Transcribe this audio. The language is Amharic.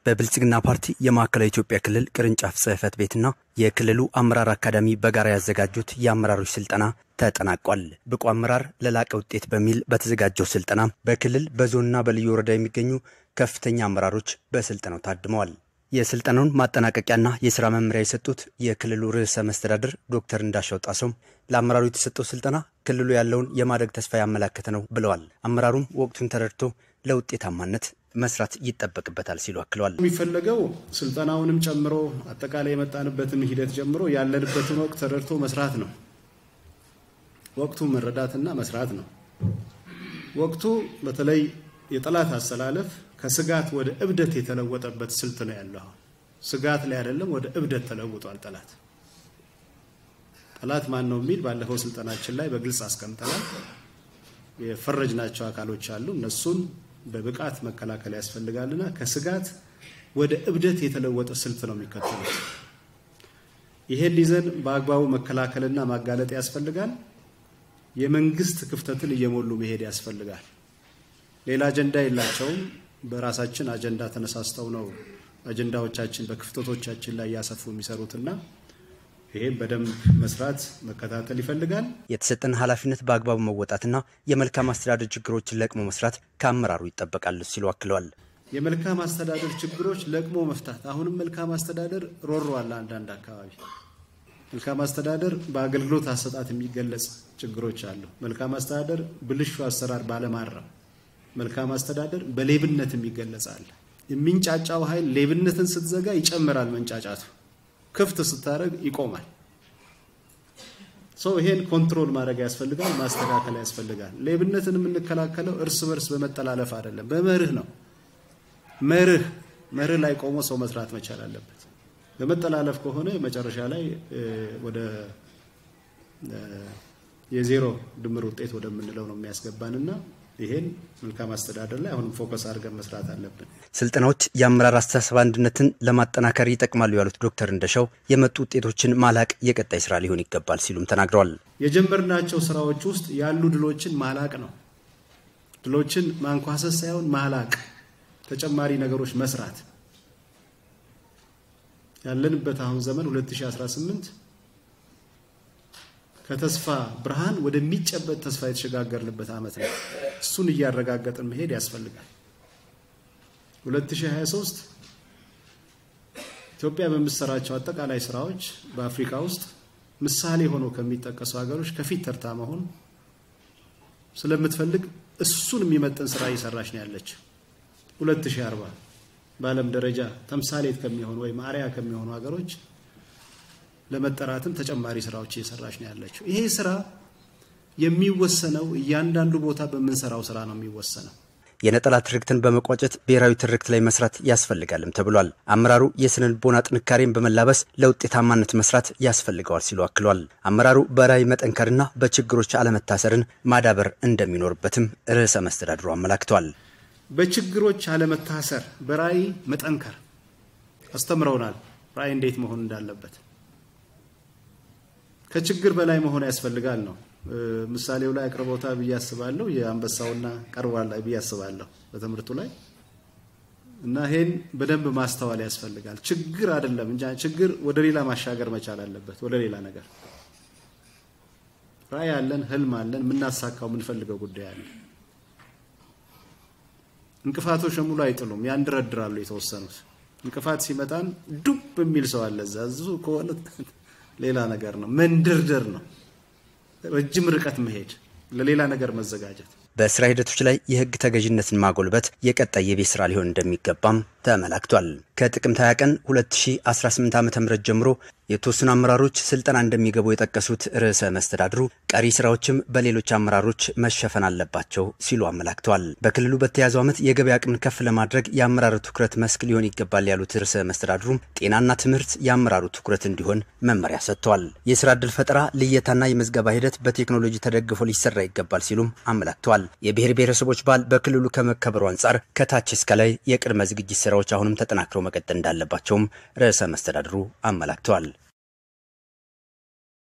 በብልጽግና ፓርቲ የማዕከላዊ ኢትዮጵያ ክልል ቅርንጫፍ ጽሕፈት ቤትና የክልሉ አመራር አካዳሚ በጋራ ያዘጋጁት የአመራሮች ስልጠና ተጠናቋል። ብቁ አመራር ለላቀ ውጤት በሚል በተዘጋጀው ስልጠና በክልል በዞንና በልዩ ወረዳ የሚገኙ ከፍተኛ አመራሮች በስልጠናው ታድመዋል። የስልጠናውን ማጠናቀቂያና የሥራ መመሪያ የሰጡት የክልሉ ርዕሰ መስተዳድር ዶክተር እንዳሻው ጣሰው ለአመራሩ የተሰጠው ስልጠና ክልሉ ያለውን የማደግ ተስፋ ያመላከተ ነው ብለዋል። አመራሩም ወቅቱን ተረድቶ ለውጤታማነት መስራት ይጠበቅበታል ሲሉ አክለዋል። የሚፈልገው ስልጠናውንም ጨምሮ አጠቃላይ የመጣንበትን ሂደት ጀምሮ ያለንበትን ወቅት ተረድቶ መስራት ነው። ወቅቱን መረዳትና መስራት ነው። ወቅቱ በተለይ የጠላት አሰላለፍ ከስጋት ወደ እብደት የተለወጠበት ስልት ነው ያለው። ስጋት ላይ አይደለም ወደ እብደት ተለውጧል ጠላት። ጠላት ማን ነው የሚል ባለፈው ስልጠናችን ላይ በግልጽ አስቀምጠናል። የፈረጅናቸው አካሎች አሉ። እነሱን በብቃት መከላከል ያስፈልጋልና ከስጋት ወደ እብደት የተለወጠ ስልት ነው የሚከተሉት። ይሄን ይዘን በአግባቡ መከላከልና ማጋለጥ ያስፈልጋል። የመንግስት ክፍተትን እየሞሉ መሄድ ያስፈልጋል። ሌላ አጀንዳ የላቸውም። በራሳችን አጀንዳ ተነሳስተው ነው አጀንዳዎቻችን በክፍተቶቻችን ላይ ያሰፉ የሚሰሩትና ይሄን በደንብ መስራት መከታተል ይፈልጋል። የተሰጠን ኃላፊነት በአግባቡ መወጣትና የመልካም አስተዳደር ችግሮችን ለቅሞ መስራት ከአመራሩ ይጠበቃል ሲሉ አክለዋል። የመልካም አስተዳደር ችግሮች ለቅሞ መፍታት አሁንም መልካም አስተዳደር ሮሯል። አንዳንድ አካባቢ መልካም አስተዳደር በአገልግሎት አሰጣጥ የሚገለጽ ችግሮች አሉ። መልካም አስተዳደር ብልሹ አሰራር ባለማረም፣ መልካም አስተዳደር በሌብነት የሚገለጻል። የሚንጫጫው ኃይል ሌብነትን ስትዘጋ ይጨምራል መንጫጫቱ፣ ክፍት ስታረግ ይቆማል። ይሄን ኮንትሮል ማድረግ ያስፈልጋል፣ ማስተካከል ያስፈልጋል። ሌብነትን የምንከላከለው እርስ በርስ በመጠላለፍ አይደለም፣ በመርህ ነው። መርህ ላይ ቆሞ ሰው መስራት መቻል አለበት። በመጠላለፍ ከሆነ መጨረሻ ላይ ወደ የዜሮ ድምር ውጤት ወደምንለው ነው የሚያስገባንና ይሄን መልካም አስተዳደር ላይ አሁን ፎከስ አድርገን መስራት አለብን። ስልጠናዎች የአመራር አስተሳሰብ አንድነትን ለማጠናከር ይጠቅማሉ ያሉት ዶክተር እንደሻው የመጡ ውጤቶችን ማላቅ የቀጣይ ስራ ሊሆን ይገባል ሲሉም ተናግረዋል። የጀመርናቸው ስራዎች ውስጥ ያሉ ድሎችን ማላቅ ነው። ድሎችን ማንኳሰስ ሳይሆን ማላቅ፣ ተጨማሪ ነገሮች መስራት። ያለንበት አሁን ዘመን 2018 ከተስፋ ብርሃን ወደሚጨበጥ ተስፋ የተሸጋገርንበት ዓመት ነው። እሱን እያረጋገጥን መሄድ ያስፈልጋል። 2023 ኢትዮጵያ በምትሰራቸው አጠቃላይ ስራዎች በአፍሪካ ውስጥ ምሳሌ ሆኖ ከሚጠቀሱ ሀገሮች ከፊት ተርታ መሆን ስለምትፈልግ እሱን የሚመጥን ስራ እየሰራች ነው ያለች። 2040 በዓለም ደረጃ ተምሳሌት ከሚሆኑ ወይ ማሪያ ከሚሆኑ ሀገሮች ለመጠራትም ተጨማሪ ስራዎች እየሰራች ነው ያለችው። ይሄ ስራ የሚወሰነው እያንዳንዱ ቦታ በመንሰራው ስራ ነው የሚወሰነው። የነጠላ ትርክትን በመቋጨት ብሔራዊ ትርክት ላይ መስራት ያስፈልጋልም ተብሏል። አመራሩ የስነ ልቦና ጥንካሬን በመላበስ ለውጤታማነት መስራት ያስፈልገዋል ሲሉ አክለዋል። አመራሩ በራዕይ መጠንከርና በችግሮች አለመታሰርን ማዳበር እንደሚኖርበትም ርዕሰ መስተዳድሩ አመላክተዋል። በችግሮች አለመታሰር፣ በራዕይ መጠንከር አስተምረውናል። ራዕይ እንዴት መሆን እንዳለበት ከችግር በላይ መሆን ያስፈልጋል ነው። ምሳሌው ላይ አቅርቦታ ብያስባለሁ። የአንበሳውና ቀርቧል ላይ ብያስባለሁ በትምህርቱ ላይ እና ይሄን በደንብ ማስተዋል ያስፈልጋል። ችግር አይደለም እንጂ ችግር ወደ ሌላ ማሻገር መቻል አለበት፣ ወደ ሌላ ነገር። ራዕይ አለን፣ ህልም አለን፣ ምናሳካው ምንፈልገው ጉዳይ አለ። እንቅፋቶች ሙሉ አይጥሉም፣ ያንድረድራሉ የተወሰኑት። እንቅፋት ሲመጣን ዱብ የሚል ሰው አለ። እዛዙ ከሆነ ሌላ ነገር ነው፣ መንደርደር ነው፣ ረጅም ርቀት መሄድ፣ ለሌላ ነገር መዘጋጀት። በስራ ሂደቶች ላይ የህግ ተገዥነትን ማጎልበት የቀጣይ የቤት ስራ ሊሆን እንደሚገባም ተመላክቷል። ከጥቅምት 20 ቀን 2018 ዓ.ም ጀምሮ የተወሰኑ አመራሮች ስልጠና እንደሚገቡ የጠቀሱት ርዕሰ መስተዳድሩ ቀሪ ስራዎችም በሌሎች አመራሮች መሸፈን አለባቸው ሲሉ አመላክተዋል። በክልሉ በተያዘው ዓመት የገበያ አቅምን ከፍ ለማድረግ የአመራሩ ትኩረት መስክ ሊሆን ይገባል ያሉት ርዕሰ መስተዳድሩ ጤናና ትምህርት የአመራሩ ትኩረት እንዲሆን መመሪያ ሰጥተዋል። የስራ ዕድል ፈጠራ፣ ልየታና የመዝገባ ሂደት በቴክኖሎጂ ተደግፎ ሊሰራ ይገባል ሲሉም አመላክተዋል። የብሔር ብሔረሰቦች በዓል በክልሉ ከመከበሩ አንጻር ከታች እስከ ላይ የቅድመ ዝግጅት ስራዎች አሁንም ተጠናክረው መቀጠል እንዳለባቸውም ርዕሰ መስተዳድሩ አመላክተዋል።